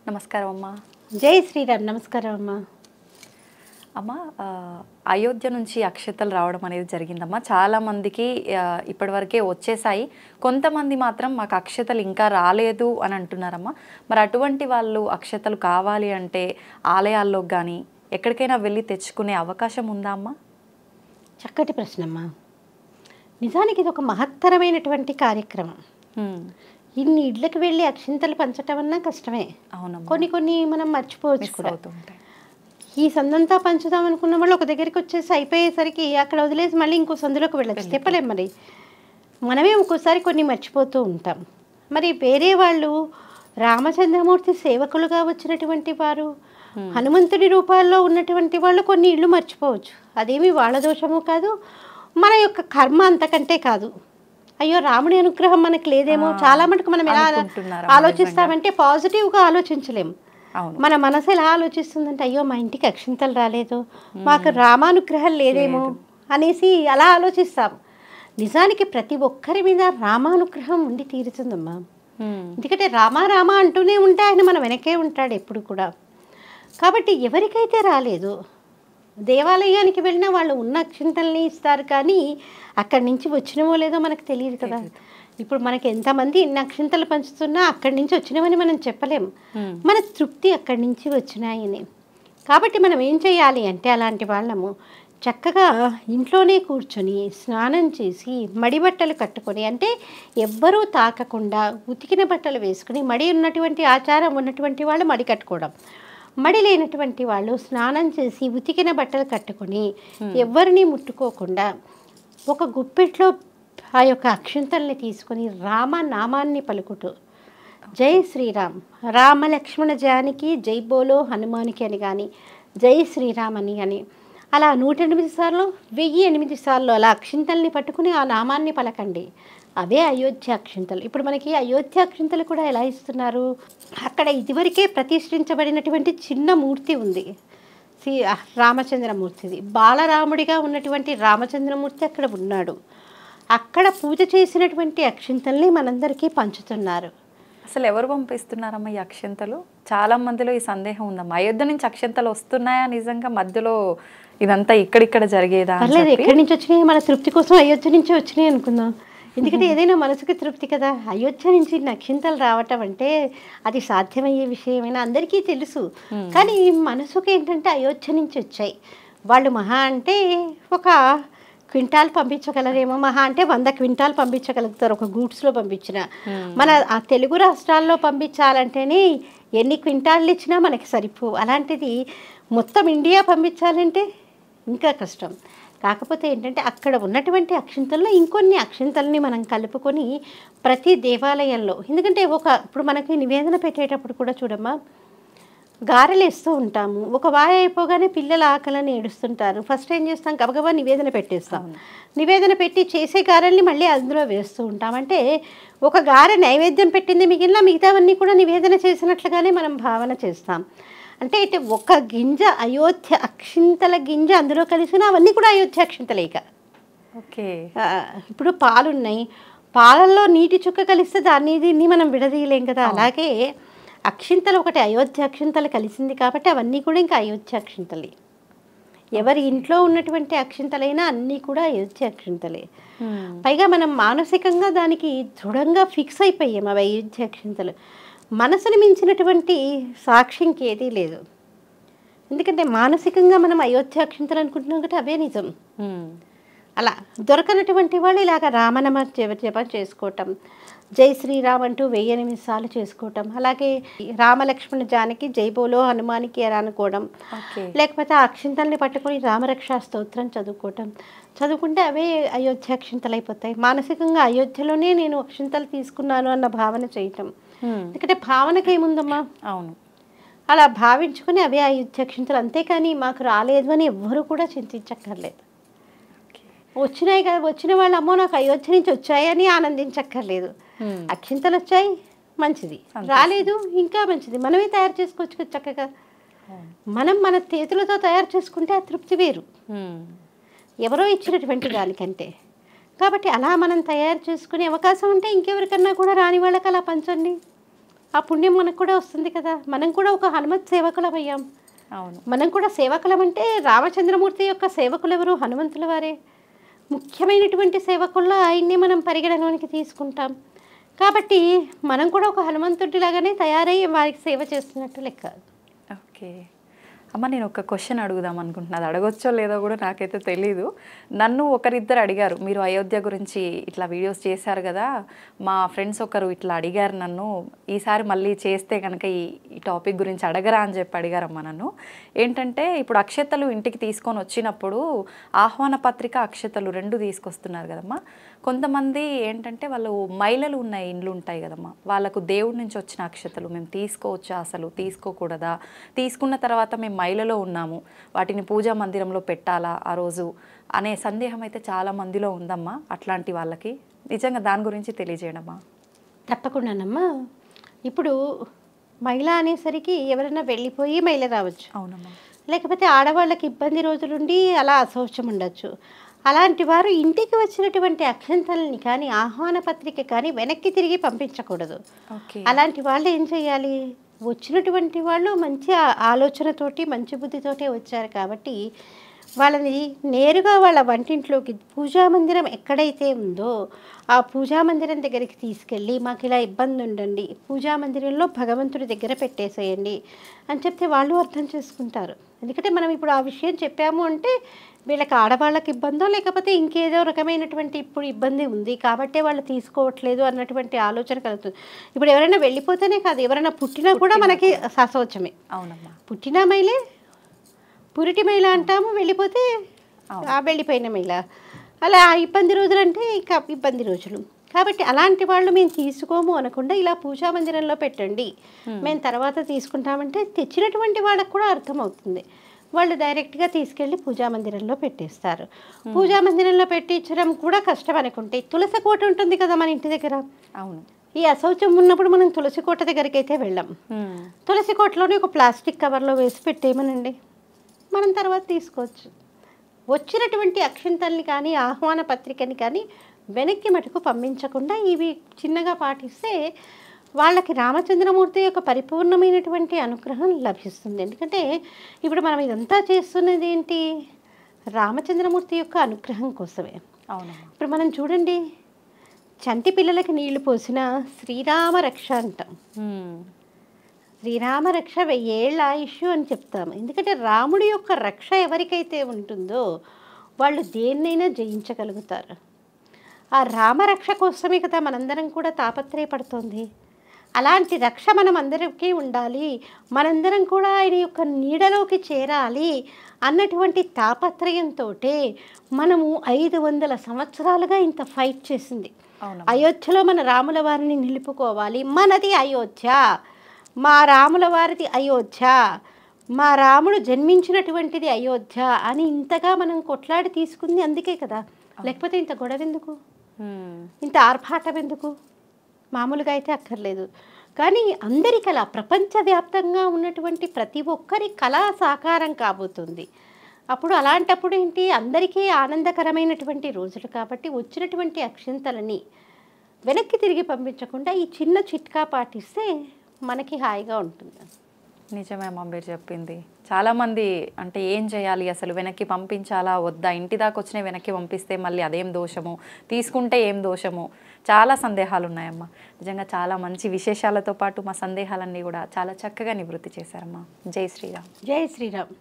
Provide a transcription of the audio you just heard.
నమస్కారం అమ్మా. జై శ్రీరామ్. నమస్కారం అమ్మా. అమ్మ, అయోధ్య నుంచి అక్షతలు రావడం అనేది జరిగిందమ్మా. చాలామందికి ఇప్పటివరకే వచ్చేసాయి. కొంతమంది మాత్రం మాకు అక్షతలు ఇంకా రాలేదు అని అంటున్నారమ్మా. మరి అటువంటి వాళ్ళు అక్షతలు కావాలి అంటే ఆలయాల్లోకి కానీ ఎక్కడికైనా వెళ్ళి తెచ్చుకునే అవకాశం ఉందా అమ్మా? చక్కటి ప్రశ్న అమ్మా. నిజానికి ఇది ఒక మహత్తరమైనటువంటి కార్యక్రమం. ఇన్ని ఇళ్ళకి వెళ్ళి అక్షింతలు పంచటం అన్నా కష్టమే. అవునమ్మా. కొన్ని మనం మర్చిపోవచ్చు కూడా. అవుతుంటాయి. ఈ సందంతా పంచుదాం అనుకున్న వాళ్ళు ఒక దగ్గరికి వచ్చేసి అయిపోయేసరికి అక్కడ వదిలేసి మళ్ళీ ఇంకో సందులోకి వెళ్ళచ్చు. చెప్పలేం. మరి మనమే ఒక్కోసారి కొన్ని మర్చిపోతూ ఉంటాం. మరి వేరే వాళ్ళు రామచంద్రమూర్తి సేవకులుగా వచ్చినటువంటి వారు, హనుమంతుడి రూపాల్లో ఉన్నటువంటి వాళ్ళు కొన్ని ఇళ్ళు మర్చిపోవచ్చు. అదేమి వాళ్ళ దోషము కాదు, మన యొక్క కర్మ అంతకంటే కాదు. అయ్యో రాముడి అనుగ్రహం మనకు లేదేమో. చాలా మటుకు మనం ఎలా ఆలోచిస్తామంటే పాజిటివ్గా ఆలోచించలేము. మన మనసు ఎలా ఆలోచిస్తుందంటే అయ్యో మా ఇంటికి అక్షింతలు రాలేదు, మాకు రామానుగ్రహం లేదేమో అనేసి అలా ఆలోచిస్తాం. నిజానికి ప్రతి ఒక్కరి మీద రామానుగ్రహం ఉండి తీరుతుందమ్మా. ఎందుకంటే రామ రామ అంటూనే ఉంటే ఆయన మన వెనకే ఉంటాడు ఎప్పుడు కూడా. కాబట్టి ఎవరికైతే రాలేదు, దేవాలయానికి వెళ్ళినా వాళ్ళు ఉన్న అక్షింతల్ని ఇస్తారు, కానీ అక్కడి నుంచి వచ్చినవో లేదో మనకు తెలియదు కదా. ఇప్పుడు మనకి ఎంతమంది ఇన్ని అక్షింతలు పంచుతున్నా అక్కడి నుంచి వచ్చినవని మనం చెప్పలేము. మన తృప్తి అక్కడి నుంచి వచ్చినాయని. కాబట్టి మనం ఏం చేయాలి అంటే అలాంటి వాళ్ళము చక్కగా ఇంట్లోనే కూర్చొని స్నానం చేసి మడి బట్టలు కట్టుకొని, అంటే ఎవ్వరూ తాకకుండా ఉతికిన బట్టలు వేసుకుని, మడి ఉన్నటువంటి ఆచారం ఉన్నటువంటి వాళ్ళు మడి కట్టుకోవడం, మడి లేనటువంటి వాళ్ళు స్నానం చేసి ఉతికిన బట్టలు కట్టుకొని ఎవరిని ముట్టుకోకుండా ఒక గుప్పెట్లో ఆ యొక్క అక్షింతల్ని తీసుకొని రామనామాన్ని పలుకుతూ జై శ్రీరామ్, రామ లక్ష్మణ జానకి జై బోలో హనుమానికి అని కానీ, జై శ్రీరామ్ అని కానీ అలా 108 సార్లు 1008 సార్లు అలా అక్షింతల్ని పట్టుకుని ఆ నామాన్ని పలకండి. అవే అయోధ్య అక్షింతలు. ఇప్పుడు మనకి అయోధ్య అక్షింతలు కూడా ఎలా ఇస్తున్నారు, అక్కడ ఇదివరకే ప్రతిష్ఠించబడినటువంటి చిన్న మూర్తి ఉంది, రామచంద్రమూర్తిది. బాలరాముడిగా ఉన్నటువంటి రామచంద్రమూర్తి అక్కడ ఉన్నాడు. అక్కడ పూజ చేసినటువంటి అక్షింతల్ని మనందరికీ పంచుతున్నారు. అసలు ఎవరు పంపిస్తున్నారమ్మా ఈ అక్షంతలు? చాలా మందిలో ఈ సందేహం ఉందమ్మా. అయోధ్య నుంచి అక్షంతలు వస్తున్నాయా నిజంగా? మధ్యలో ఇదంతా ఇక్కడిక్కడ జరిగేదా? పర్లేదు, ఎక్కడి నుంచి వచ్చినాయి, మన తృప్తి కోసం అయోధ్య నుంచి వచ్చినాయి అనుకుందాం. ఎందుకంటే ఏదైనా మనసుకి తృప్తి కదా. అయోధ్య నుంచి అక్షింతలు రావటం అంటే అది సాధ్యమయ్యే విషయమైనా అందరికీ తెలుసు. కానీ మనసుకి ఏంటంటే అయోధ్య నుంచి వచ్చాయి. వాళ్ళు మహా అంటే ఒక క్వింటాల్ పంపించగలరేమో, మహా అంటే 100 క్వింటాల్ పంపించగలుగుతారు ఒక గూడ్స్లో పంపించిన. మన ఆ తెలుగు రాష్ట్రాల్లో పంపించాలంటేనే ఎన్ని క్వింటాళ్ళు ఇచ్చినా మనకి సరిపో. అలాంటిది మొత్తం ఇండియా పంపించాలంటే ఇంకా కష్టం. కాకపోతే ఏంటంటే అక్కడ ఉన్నటువంటి అక్షింతల్లో ఇంకొన్ని అక్షింతల్ని మనం కలుపుకొని ప్రతి దేవాలయంలో, ఎందుకంటే ఇప్పుడు మనకి నివేదన పెట్టేటప్పుడు కూడా చూడమ్మా, గారెలు వేస్తూ ఉంటాము. ఒక వాయ అయిపోగానే పిల్లల ఆకలని ఏడుస్తుంటారు. ఫస్ట్ ఏం చేస్తాం, గబగబా నివేదన పెట్టేస్తాం. నివేదన పెట్టి చేసే గారెల్ని మళ్ళీ అందులో వేస్తూ ఉంటాం. అంటే ఒక గారె నైవేద్యం పెట్టింది, మిగతావన్నీ కూడా నివేదన చేసినట్లుగానే మనం భావన చేస్తాం. అంటే అయితే ఒక గింజ అయోధ్య అక్షింతల గింజ అందులో కలిసిన అవన్నీ కూడా అయోధ్య అక్షింతలేక. ఓకే. ఇప్పుడు పాలున్నాయి, పాలల్లో నీటి చుక్క కలిస్తే దీన్ని మనం విడదీయలేం కదా. అలాగే అక్షింతలు ఒకటి అయోధ్య అక్షింతలు కలిసింది కాబట్టి అవన్నీ కూడా ఇంకా అయోధ్య అక్షింతలే. ఎవరి ఇంట్లో ఉన్నటువంటి అక్షింతలైనా అన్నీ కూడా అయోధ్య అక్షింతలే. పైగా మనం మానసికంగా దానికి దృఢంగా ఫిక్స్ అయిపోయాం. అవి అయోధ్య అక్షింతలు. మనసుని మించినటువంటి సాక్షి ఇంకేదీ లేదు. ఎందుకంటే మానసికంగా మనం అయోధ్య అక్షింతలు అనుకుంటున్నాం కాబట్టి అవే నిజం. అలా దొరకనటువంటి వాళ్ళు ఇలాగ రామనామ జపం చేసుకోవటం, జై శ్రీరామ్ అంటూ 1008 సార్లు చేసుకోవటం, అలాగే రామలక్ష్మణ జానకి జై బోలో హనుమానికి అని అనుకోవడం, లేకపోతే ఆ అక్షింతల్ని పట్టుకొని రామరక్షా స్తోత్రం చదువుకుంటే అవే అయోధ్య అక్షింతలు అయిపోతాయి. మానసికంగా అయోధ్యలోనే నేను అక్షింతలు తీసుకున్నాను అన్న భావన చేయటం. ఎందుకంటే భావనకి ఏముందమ్మా, అవును, అలా భావించుకొని అవే అయోధ్య అక్షింతలు. అంతేకాని మాకు రాలేదు అని ఎవ్వరూ కూడా చింతించక్కర్లేదు. వచ్చినాయి కదా, వచ్చిన వాళ్ళు అమ్మో నాకు అయోధ్య నుంచి వచ్చాయని ఆనందించక్కర్లేదు. అక్షింతలు వచ్చాయి మంచిది, రాలేదు ఇంకా మంచిది. మనమే తయారు చేసుకోవచ్చు చక్కగా. మనం మన చేతులతో తయారు చేసుకుంటే ఆ తృప్తి వేరు, ఎవరో ఇచ్చినటువంటి దానికంటే. కాబట్టి అలా మనం తయారు చేసుకునే అవకాశం ఉంటే ఇంకెవరికన్నా కూడా రాని వాళ్ళకి అలా పంచండి. ఆ పుణ్యం మనకు కూడా వస్తుంది కదా. మనం కూడా ఒక హనుమత్ సేవకులం అయ్యాం. అవును. మనం కూడా సేవకులం అంటే రామచంద్రమూర్తి యొక్క సేవకులు ఎవరు? హనుమంతుల వారే. ముఖ్యమైనటువంటి సేవకుల్లో ఆయన్ని మనం పరిగణలోనికి తీసుకుంటాం. కాబట్టి మనం కూడా ఒక హనుమంతుడిలాగానే తయారయ్యి వారికి సేవ చేస్తున్నట్టు లెక్క. ఓకే. అమ్మ, నేను ఒక క్వశ్చన్ అడుగుదాం అనుకుంటున్నా. అది అడగొచ్చో లేదో కూడా నాకైతే తెలీదు. నన్ను ఒకరిద్దరు అడిగారు, మీరు అయోధ్య గురించి ఇట్లా వీడియోస్ చేశారు కదా, మా ఫ్రెండ్స్ ఒకరు ఇట్లా అడిగారు నన్ను, ఈసారి మళ్ళీ చేస్తే కనుక ఈ టాపిక్ గురించి అడగరా అని చెప్పి అడిగారమ్మా నన్ను. ఏంటంటే ఇప్పుడు అక్షతలు ఇంటికి తీసుకొని వచ్చినప్పుడు ఆహ్వాన పత్రిక, అక్షతలు 2 తీసుకొస్తున్నారు కదమ్మా. కొంతమంది ఏంటంటే వాళ్ళు మహిళలు ఉన్న ఇండ్లు ఉంటాయి కదమ్మా, వాళ్ళకు దేవుడి నుంచి వచ్చిన అక్షతలు మేము తీసుకోవచ్చా, అసలు తీసుకోకూడదా, తీసుకున్న తర్వాత మేము మహిళలో ఉన్నాము, వాటిని పూజా మందిరంలో పెట్టాలా ఆ రోజు అనే సందేహం అయితే చాలా మందిలో ఉందమ్మా. అట్లాంటి వాళ్ళకి నిజంగా దాని గురించి తెలియజేయడమ్మా. తప్పకుండానమ్మా. ఇప్పుడు మహిళ అనేసరికి ఎవరైనా వెళ్ళిపోయి మహిళ రావచ్చు. అవునమ్మా. లేకపోతే ఆడవాళ్ళకి ఇబ్బంది రోజులుండి అలా అసౌఖ్యం ఉండొచ్చు. అలాంటి వారు ఇంటికి వచ్చినటువంటి అక్షంతల్ని కానీ ఆహ్వాన పత్రిక కానీ వెనక్కి తిరిగి పంపించకూడదు. ఓకే. అలాంటి వాళ్ళు ఏం చేయాలి? వచ్చినటువంటి వాళ్ళు మంచి ఆలోచనతోటి మంచి బుద్ధితోటే వచ్చారు కాబట్టి వాళ్ళని నేరుగా వాళ్ళ వంటింట్లోకి, పూజా మందిరం ఎక్కడైతే ఉందో ఆ పూజా మందిరం దగ్గరికి తీసుకెళ్ళి, మాకు ఇలా ఇబ్బంది ఉండండి, పూజా మందిరంలో భగవంతుడి దగ్గర పెట్టేసేయండి అని చెప్తే వాళ్ళు అర్థం చేసుకుంటారు. ఎందుకంటే మనం ఇప్పుడు ఆ విషయం చెప్పాము అంటే వీళ్ళకి ఆడవాళ్ళకి ఇబ్బందో లేకపోతే ఇంకేదో రకమైనటువంటి ఇప్పుడు ఇబ్బంది ఉంది కాబట్టే వాళ్ళు తీసుకోవట్లేదు అన్నటువంటి ఆలోచన కలుగుతుంది. ఇప్పుడు ఎవరైనా వెళ్ళిపోతేనే కాదు, ఎవరైనా పుట్టినా కూడా మనకి అసౌచమే. అవునమ్మా. పుట్టిన మైలే, పురిటి మైల అంటాము, వెళ్ళిపోతే ఆ వెళ్ళిపోయిన మైల. అలా ఇబ్బంది రోజులు అంటే ఇంకా ఇబ్బంది రోజులు. కాబట్టి అలాంటి వాళ్ళు మేము తీసుకోము అనకుండా ఇలా పూజా మందిరంలో పెట్టండి, మేము తర్వాత తీసుకుంటామంటే తెచ్చినటువంటి వాళ్ళకు కూడా అర్థమవుతుంది. వాళ్ళు డైరెక్ట్గా తీసుకెళ్ళి పూజా మందిరంలో పెట్టేస్తారు. పూజా మందిరంలో పెట్టించడం కూడా కష్టం అనుకుంటే తులసి కోట ఉంటుంది కదా మన ఇంటి దగ్గర. అవును. ఈ అశౌచం ఉన్నప్పుడు మనం తులసి కోట దగ్గరికి అయితే వెళ్ళాం. తులసి కోటలోనే ఒక ప్లాస్టిక్ కవర్లో వేసి పెట్టేయమనండి, మనం తర్వాత తీసుకోవచ్చు. వచ్చినటువంటి అక్షింతల్ని కానీ ఆహ్వాన పత్రికని కానీ వెనక్కి మటుకు పంపించకుండా ఇవి చిన్నగా పాటిస్తే వాళ్ళకి రామచంద్రమూర్తి యొక్క పరిపూర్ణమైనటువంటి అనుగ్రహం లభిస్తుంది. ఎందుకంటే ఇప్పుడు మనం ఇదంతా చేస్తున్నది ఏంటి? రామచంద్రమూర్తి యొక్క అనుగ్రహం కోసమే. అవును. ఇప్పుడు మనం చూడండి, చంటి పిల్లలకి నీళ్లు పోసిన శ్రీరామ రక్ష అంటాం. శ్రీరామ రక్ష 1000 ఏళ్ళ ఆయుష్ అని చెప్తాము. ఎందుకంటే రాముడి యొక్క రక్ష ఎవరికైతే ఉంటుందో వాళ్ళు దేన్నైనా జయించగలుగుతారు. ఆ రామరక్ష కోసమే కదా మనందరం కూడా తాపత్రయపడుతోంది. అలాంటి రక్ష మనం అందరికీ ఉండాలి, మనందరం కూడా ఆయన యొక్క నీడలోకి చేరాలి అన్నటువంటి తాపత్రయంతో మనము 500 సంవత్సరాలుగా ఇంత ఫైట్ చేసింది. అయోధ్యలో మన రాముల వారిని నిలుపుకోవాలి, మనది అయోధ్య, మా రాముల వారిది అయోధ్య, మా రాముడు జన్మించినటువంటిది అయోధ్య అని ఇంతగా మనం కొట్లాడి తీసుకుంది అందుకే కదా. లేకపోతే ఇంత గొడవ ఎందుకు, ఇంత ఆర్భాటం ఎందుకు? మామూలుగా అయితే అక్కర్లేదు. కానీ అందరి కళ, ప్రపంచవ్యాప్తంగా ఉన్నటువంటి ప్రతి ఒక్కరి కళ సాకారం కాబోతుంది. అప్పుడు అలాంటప్పుడు ఏంటి, అందరికీ ఆనందకరమైనటువంటి రోజులు కాబట్టి వచ్చినటువంటి అక్షింతలని వెనక్కి తిరిగి పంపించకుండా ఈ చిన్న చిట్కా పాటిస్తే మనకి హాయిగా ఉంటుంది. నిజమే అమ్మ మీరు చెప్పింది. చాలామంది అంటే ఏం చేయాలి అసలు, వెనక్కి పంపించాలా వద్దా, ఇంటి దాకా వచ్చిన వెనక్కి పంపిస్తే మళ్ళీ అదేం దోషము, తీసుకుంటే ఏం దోషము, చాలా సందేహాలు ఉన్నాయమ్మా. నిజంగా చాలా మంచి విశేషాలతో పాటు మా సందేహాలన్నీ కూడా చాలా చక్కగా నివృత్తి చేశారమ్మా. జై శ్రీరామ్. జై శ్రీరామ్.